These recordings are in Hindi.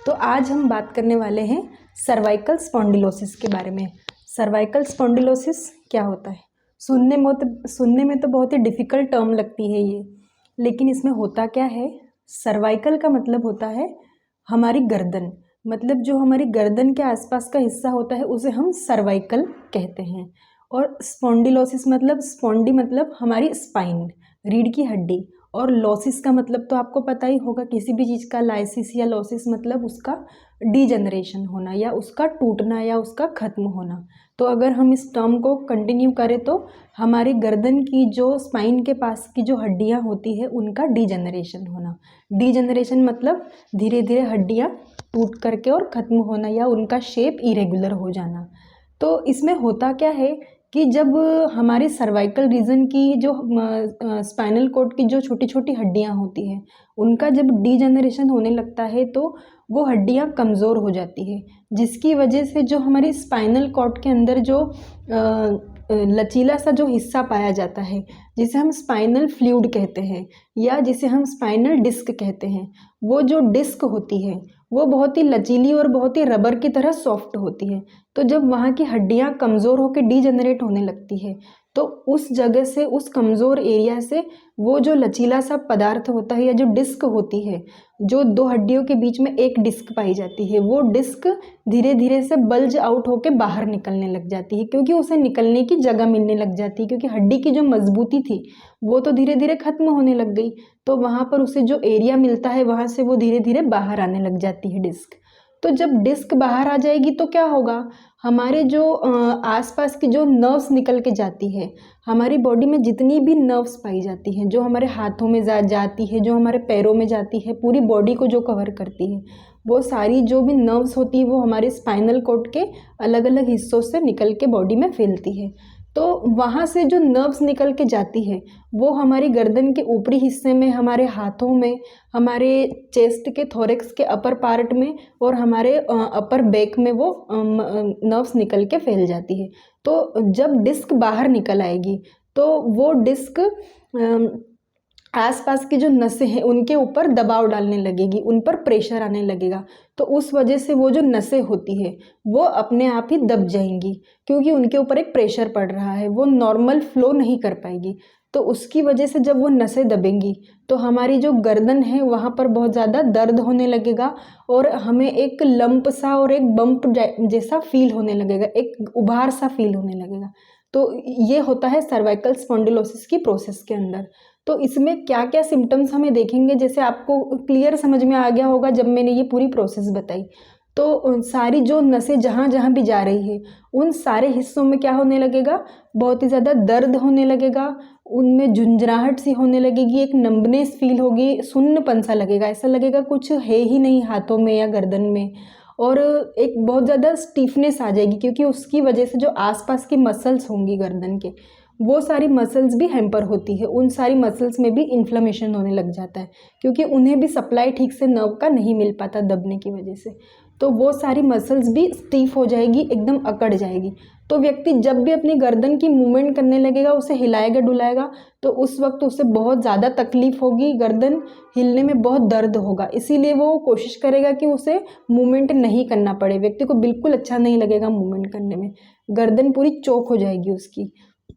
तो आज हम बात करने वाले हैं सर्वाइकल स्पॉन्डिलोसिस के बारे में। सर्वाइकल स्पॉन्डिलोसिस क्या होता है? सुनने में तो बहुत ही डिफ़िकल्ट टर्म लगती है ये, लेकिन इसमें होता क्या है? सर्वाइकल का मतलब होता है हमारी गर्दन, मतलब जो हमारी गर्दन के आसपास का हिस्सा होता है उसे हम सर्वाइकल कहते हैं। और स्पॉन्डिलोसिस मतलब स्पॉन्डी मतलब हमारी स्पाइन, रीढ़ की हड्डी, और लॉसिस का मतलब तो आपको पता ही होगा, किसी भी चीज़ का लाइसिस या लॉसिस मतलब उसका डीजनरेशन होना या उसका टूटना या उसका ख़त्म होना। तो अगर हम इस टर्म को कंटिन्यू करें तो हमारी गर्दन की जो स्पाइन के पास की जो हड्डियां होती है उनका डीजनरेशन होना। डीजनरेशन मतलब धीरे धीरे हड्डियां टूट करके और ख़त्म होना या उनका शेप इरेगुलर हो जाना। तो इसमें होता क्या है कि जब हमारे सर्वाइकल रीजन की जो स्पाइनल कॉर्ड की जो छोटी छोटी हड्डियां होती हैं उनका जब डीजनरेशन होने लगता है तो वो हड्डियां कमज़ोर हो जाती है, जिसकी वजह से जो हमारी स्पाइनल कॉर्ड के अंदर जो लचीला सा जो हिस्सा पाया जाता है जिसे हम स्पाइनल फ्लूइड कहते हैं या जिसे हम स्पाइनल डिस्क कहते हैं, वो जो डिस्क होती है वो बहुत ही लचीली और बहुत ही रबर की तरह सॉफ्ट होती है। तो जब वहाँ की हड्डियाँ कमज़ोर होकर डीजनरेट होने लगती है तो उस जगह से, उस कमज़ोर एरिया से वो जो लचीला सा पदार्थ होता है या जो डिस्क होती है, जो दो हड्डियों के बीच में एक डिस्क पाई जाती है, वो डिस्क धीरे धीरे से बल्ज आउट होकर बाहर निकलने लग जाती है, क्योंकि उसे निकलने की जगह मिलने लग जाती है, क्योंकि हड्डी की जो मजबूती थी वो तो धीरे धीरे ख़त्म होने लग गई। तो वहाँ पर उसे जो एरिया मिलता है वहाँ से वो धीरे धीरे बाहर आने लग जाती है डिस्क। तो जब डिस्क बाहर आ जाएगी तो क्या होगा? हमारे जो आसपास की जो नर्व्स निकल के जाती है, हमारी बॉडी में जितनी भी नर्व्स पाई जाती हैं, जो हमारे हाथों में जाती है, जो हमारे पैरों में जाती है, पूरी बॉडी को जो कवर करती है, वो सारी जो भी नर्व्स होती है वो हमारे स्पाइनल कॉर्ड के अलग अलग हिस्सों से निकल के बॉडी में फैलती है। तो वहाँ से जो नर्व्स निकल के जाती है वो हमारी गर्दन के ऊपरी हिस्से में, हमारे हाथों में, हमारे चेस्ट के थोरेक्स के अपर पार्ट में और हमारे अपर बैक में वो नर्व्स निकल के फैल जाती है। तो जब डिस्क बाहर निकल आएगी तो वो डिस्क आसपास की जो नसें हैं उनके ऊपर दबाव डालने लगेगी, उन पर प्रेशर आने लगेगा। तो उस वजह से वो जो नसें होती है वो अपने आप ही दब जाएंगी, क्योंकि उनके ऊपर एक प्रेशर पड़ रहा है, वो नॉर्मल फ्लो नहीं कर पाएगी। तो उसकी वजह से जब वो नसें दबेंगी तो हमारी जो गर्दन है वहाँ पर बहुत ज़्यादा दर्द होने लगेगा और हमें एक लंप सा और एक बम्प जैसा फील होने लगेगा, एक उभार सा फील होने लगेगा। तो ये होता है सर्वाइकल स्पॉन्डिलोसिस की प्रोसेस के अंदर। तो इसमें क्या क्या सिम्टम्स हमें देखेंगे, जैसे आपको क्लियर समझ में आ गया होगा जब मैंने ये पूरी प्रोसेस बताई। तो सारी जो नसें जहाँ जहाँ भी जा रही है उन सारे हिस्सों में क्या होने लगेगा? बहुत ही ज़्यादा दर्द होने लगेगा, उनमें झुंझुनाहट सी होने लगेगी, एक नंबनेस फील होगी, सुन्नपन सा लगेगा, ऐसा लगेगा कुछ है ही नहीं हाथों में या गर्दन में, और एक बहुत ज़्यादा स्टीफनेस आ जाएगी, क्योंकि उसकी वजह से जो आसपास की मसल्स होंगी गर्दन के, वो सारी मसल्स भी हैम्पर होती है, उन सारी मसल्स में भी इन्फ्लेमेशन होने लग जाता है, क्योंकि उन्हें भी सप्लाई ठीक से नर्व का नहीं मिल पाता दबने की वजह से। तो वो सारी मसल्स भी स्टीफ हो जाएगी, एकदम अकड़ जाएगी। तो व्यक्ति जब भी अपनी गर्दन की मूवमेंट करने लगेगा, उसे हिलाएगा डुलाएगा, तो उस वक्त उसे बहुत ज़्यादा तकलीफ होगी, गर्दन हिलने में बहुत दर्द होगा, इसीलिए वो कोशिश करेगा कि उसे मूवमेंट नहीं करना पड़े। व्यक्ति को बिल्कुल अच्छा नहीं लगेगा मूवमेंट करने में, गर्दन पूरी चौक हो जाएगी उसकी,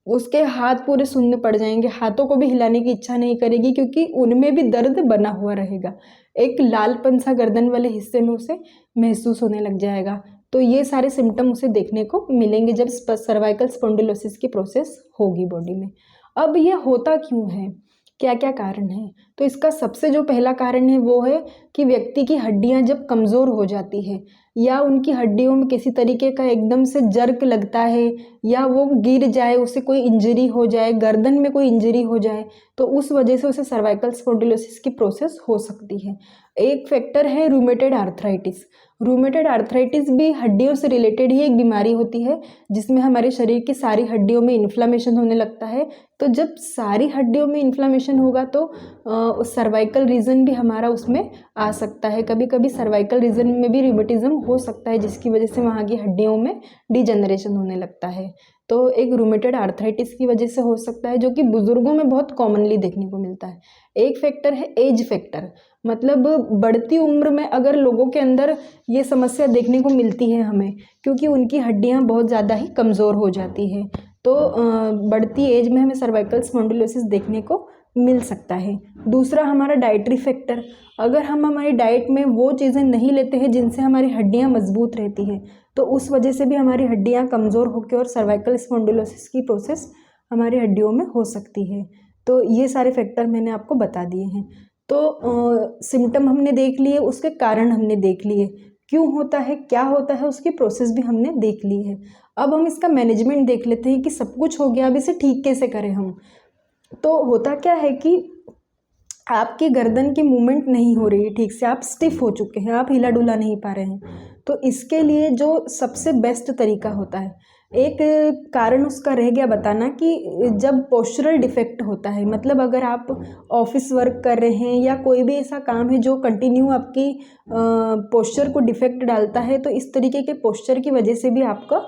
उसके हाथ पूरे सुन्न पड़ जाएंगे, हाथों को भी हिलाने की इच्छा नहीं करेगी, क्योंकि उनमें भी दर्द बना हुआ रहेगा, एक लालपन सा गर्दन वाले हिस्से में उसे महसूस होने लग जाएगा। तो ये सारे सिम्टम उसे देखने को मिलेंगे जब सर्वाइकल स्पॉन्डिलोसिस की प्रोसेस होगी बॉडी में। अब ये होता क्यों है, क्या क्या कारण है? तो इसका सबसे जो पहला कारण है वो है कि व्यक्ति की हड्डियां जब कमज़ोर हो जाती है या उनकी हड्डियों में किसी तरीके का एकदम से जर्क लगता है या वो गिर जाए, उसे कोई इंजरी हो जाए, गर्दन में कोई इंजरी हो जाए, तो उस वजह से उसे सर्वाइकल स्पॉन्डिलोसिस की प्रोसेस हो सकती है। एक फैक्टर है रूमेटेड आर्थराइटिस। रूमेटेड आर्थराइटिस भी हड्डियों से रिलेटेड ही एक बीमारी होती है, जिसमें हमारे शरीर की सारी हड्डियों में इन्फ्लामेशन होने लगता है। तो जब सारी हड्डियों में इन्फ्लामेशन होगा तो सर्वाइकल रीजन भी हमारा उसमें आ सकता है। कभी कभी सर्वाइकल रीजन में भी रूमेटिज्म हो सकता है, जिसकी वजह से वहाँ की हड्डियों में डिजनरेशन होने लगता है। तो एक रूमेटेड आर्थराइटिस की वजह से हो सकता है, जो कि बुजुर्गों में बहुत कॉमनली देखने को मिलता है। एक फैक्टर है एज फैक्टर, मतलब बढ़ती उम्र में अगर लोगों के अंदर ये समस्या देखने को मिलती है हमें, क्योंकि उनकी हड्डियाँ बहुत ज़्यादा ही कमज़ोर हो जाती है, तो बढ़ती एज में हमें सर्वाइकल स्पॉन्डिलोसिस देखने को मिल सकता है। दूसरा हमारा डाइटरी फैक्टर, अगर हम हमारी डाइट में वो चीज़ें नहीं लेते हैं जिनसे हमारी हड्डियाँ मजबूत रहती हैं, तो उस वजह से भी हमारी हड्डियाँ कमज़ोर होकर और सर्वाइकल स्पॉन्डिलोसिस की प्रोसेस हमारी हड्डियों में हो सकती है। तो ये सारे फैक्टर मैंने आपको बता दिए हैं। तो सिम्टम हमने देख लिए, उसके कारण हमने देख लिए, क्यों होता है, क्या होता है, उसकी प्रोसेस भी हमने देख ली है। अब हम इसका मैनेजमेंट देख लेते हैं कि सब कुछ हो गया, अब इसे ठीक कैसे करें हम। तो होता क्या है कि आपकी गर्दन की मूवमेंट नहीं हो रही है ठीक से, आप स्टिफ हो चुके हैं, आप हिला डुला नहीं पा रहे हैं। तो इसके लिए जो सबसे बेस्ट तरीका होता है, एक कारण उसका रह गया बताना कि जब पोस्चरल डिफेक्ट होता है, मतलब अगर आप ऑफिस वर्क कर रहे हैं या कोई भी ऐसा काम है जो कंटिन्यू आपकी पोस्चर को डिफेक्ट डालता है, तो इस तरीके के पोस्चर की वजह से भी आपका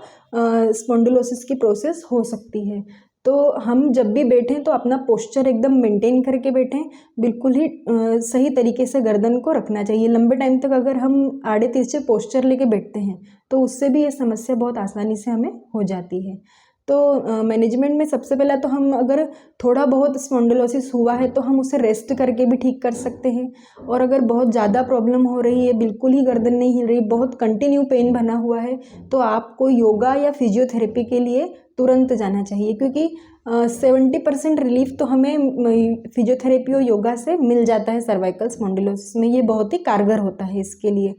स्पॉन्डिलोसिस की प्रोसेस हो सकती है। तो हम जब भी बैठें तो अपना पोस्चर एकदम मेंटेन करके बैठें, बिल्कुल ही सही तरीके से गर्दन को रखना चाहिए। लंबे टाइम तक अगर हम आड़े तिरछे पोस्चर लेके बैठते हैं तो उससे भी ये समस्या बहुत आसानी से हमें हो जाती है। तो मैनेजमेंट में सबसे पहला तो हम अगर थोड़ा बहुत स्पॉन्डिलोसिस हुआ है तो हम उसे रेस्ट करके भी ठीक कर सकते हैं, और अगर बहुत ज़्यादा प्रॉब्लम हो रही है, बिल्कुल ही गर्दन नहीं हिल रही, बहुत कंटिन्यू पेन बना हुआ है, तो आपको योगा या फिजियोथेरेपी के लिए तुरंत जाना चाहिए, क्योंकि 70% रिलीफ तो हमें फिजियोथेरेपी और योगा से मिल जाता है सर्वाइकल स्पॉन्डिलोसिस में। ये बहुत ही कारगर होता है इसके लिए।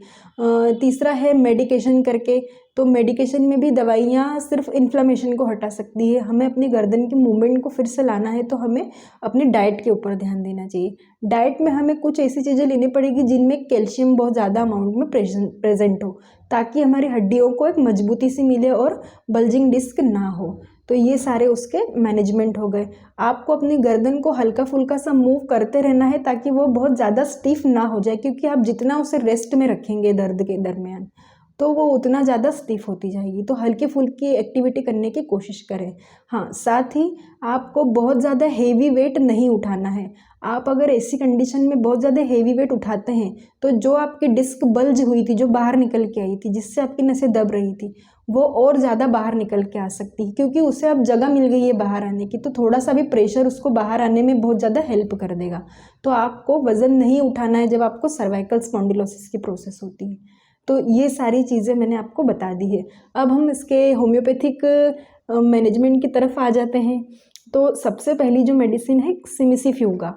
तीसरा है मेडिकेशन करके, तो मेडिकेशन में भी दवाइयाँ सिर्फ इन्फ्लेमेशन को हटा सकती है। हमें अपनी गर्दन की मूवमेंट को फिर से लाना है तो हमें अपनी डाइट के ऊपर ध्यान देना चाहिए। डाइट में हमें कुछ ऐसी चीज़ें लेनी पड़ेगी जिनमें कैल्शियम बहुत ज़्यादा अमाउंट में प्रेजेंट हो, ताकि हमारी हड्डियों को एक मजबूती सी मिले और बल्जिंग डिस्क ना हो। तो ये सारे उसके मैनेजमेंट हो गए। आपको अपनी गर्दन को हल्का फुल्का सा मूव करते रहना है ताकि वो बहुत ज़्यादा स्टिफ ना हो जाए, क्योंकि आप जितना उसे रेस्ट में रखेंगे दर्द के दरमियान तो वो उतना ज़्यादा स्टिफ होती जाएगी। तो हल्की फुल्की एक्टिविटी करने की कोशिश करें। हाँ, साथ ही आपको बहुत ज़्यादा हेवी वेट नहीं उठाना है। आप अगर ऐसी कंडीशन में बहुत ज़्यादा हेवी वेट उठाते हैं तो जो आपकी डिस्क बल्ज हुई थी, जो बाहर निकल के आई थी, जिससे आपकी नसें दब रही थी, वो और ज़्यादा बाहर निकल के आ सकती है, क्योंकि उसे अब जगह मिल गई है बाहर आने की। तो थोड़ा सा भी प्रेशर उसको बाहर आने में बहुत ज़्यादा हेल्प कर देगा। तो आपको वज़न नहीं उठाना है जब आपको सर्वाइकल स्पॉन्डिलोसिस की प्रोसेस होती है। तो ये सारी चीज़ें मैंने आपको बता दी है। अब हम इसके होम्योपैथिक मैनेजमेंट की तरफ आ जाते हैं। तो सबसे पहली जो मेडिसिन है सिमिसिफ्यूगा।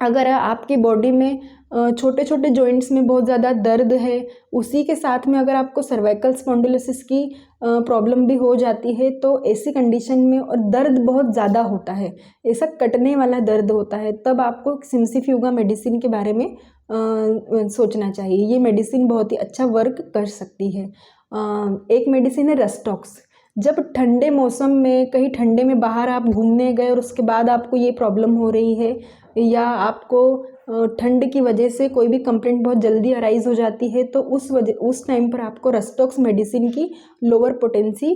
अगर आपकी बॉडी में छोटे छोटे जॉइंट्स में बहुत ज़्यादा दर्द है, उसी के साथ में अगर आपको सर्वाइकल स्पॉन्डिलोसिस की प्रॉब्लम भी हो जाती है, तो ऐसी कंडीशन में और दर्द बहुत ज़्यादा होता है, ऐसा कटने वाला दर्द होता है, तब आपको सिमिसिफ्यूगा मेडिसिन के बारे में सोचना चाहिए। ये मेडिसिन बहुत ही अच्छा वर्क कर सकती है। एक मेडिसिन है रस्टॉक्स। जब ठंडे मौसम में कहीं ठंडे में बाहर आप घूमने गए और उसके बाद आपको ये प्रॉब्लम हो रही है, या आपको ठंड की वजह से कोई भी कंप्लेंट बहुत जल्दी अराइज हो जाती है, तो उस टाइम पर आपको रस्टॉक्स मेडिसिन की लोअर पोटेंसी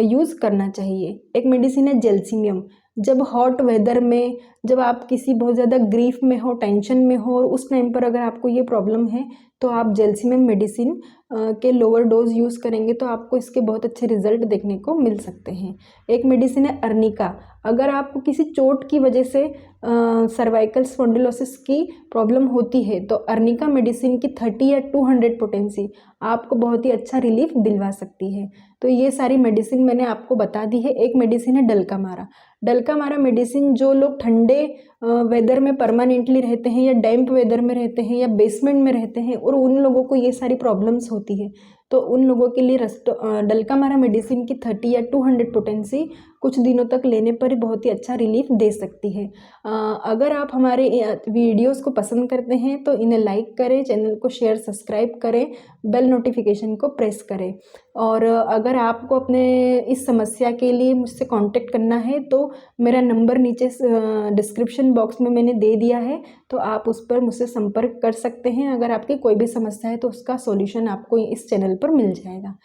यूज़ करना चाहिए। एक मेडिसिन है जेल्सिमियम। जब हॉट वेदर में, जब आप किसी बहुत ज़्यादा ग्रीफ में हो, टेंशन में हो, और उस टाइम पर अगर आपको ये प्रॉब्लम है तो आप जेल्सिमियम मेडिसिन के लोअर डोज यूज़ करेंगे तो आपको इसके बहुत अच्छे रिजल्ट देखने को मिल सकते हैं। एक मेडिसिन है अर्निका। अगर आपको किसी चोट की वजह से सर्वाइकल स्पॉन्डिलोसिस की प्रॉब्लम होती है तो अर्निका मेडिसिन की 30 या 200 पोटेंसी आपको बहुत ही अच्छा रिलीफ दिलवा सकती है। तो ये सारी मेडिसिन मैंने आपको बता दी है। एक मेडिसिन है डल्कामारा। डल्कामारा मेडिसिन जो लोग ठंडे वेदर में परमानेंटली रहते हैं, या डैम्प वेदर में रहते हैं, या बेसमेंट में रहते हैं, और उन लोगों को ये सारी प्रॉब्लम्स होती है, तो उन लोगों के लिए डल्कामारा मेडिसिन की 30 या 200 पोटेंसी कुछ दिनों तक लेने पर बहुत ही अच्छा रिलीफ दे सकती है। अगर आप हमारे वीडियोस को पसंद करते हैं तो इन्हें लाइक करें, चैनल को शेयर सब्सक्राइब करें, बेल नोटिफिकेशन को प्रेस करें। और अगर आपको अपने इस समस्या के लिए मुझसे कांटेक्ट करना है तो मेरा नंबर नीचे डिस्क्रिप्शन बॉक्स में मैंने दे दिया है, तो आप उस पर मुझसे संपर्क कर सकते हैं। अगर आपकी कोई भी समस्या है तो उसका सॉल्यूशन आपको इस चैनल पर मिल जाएगा।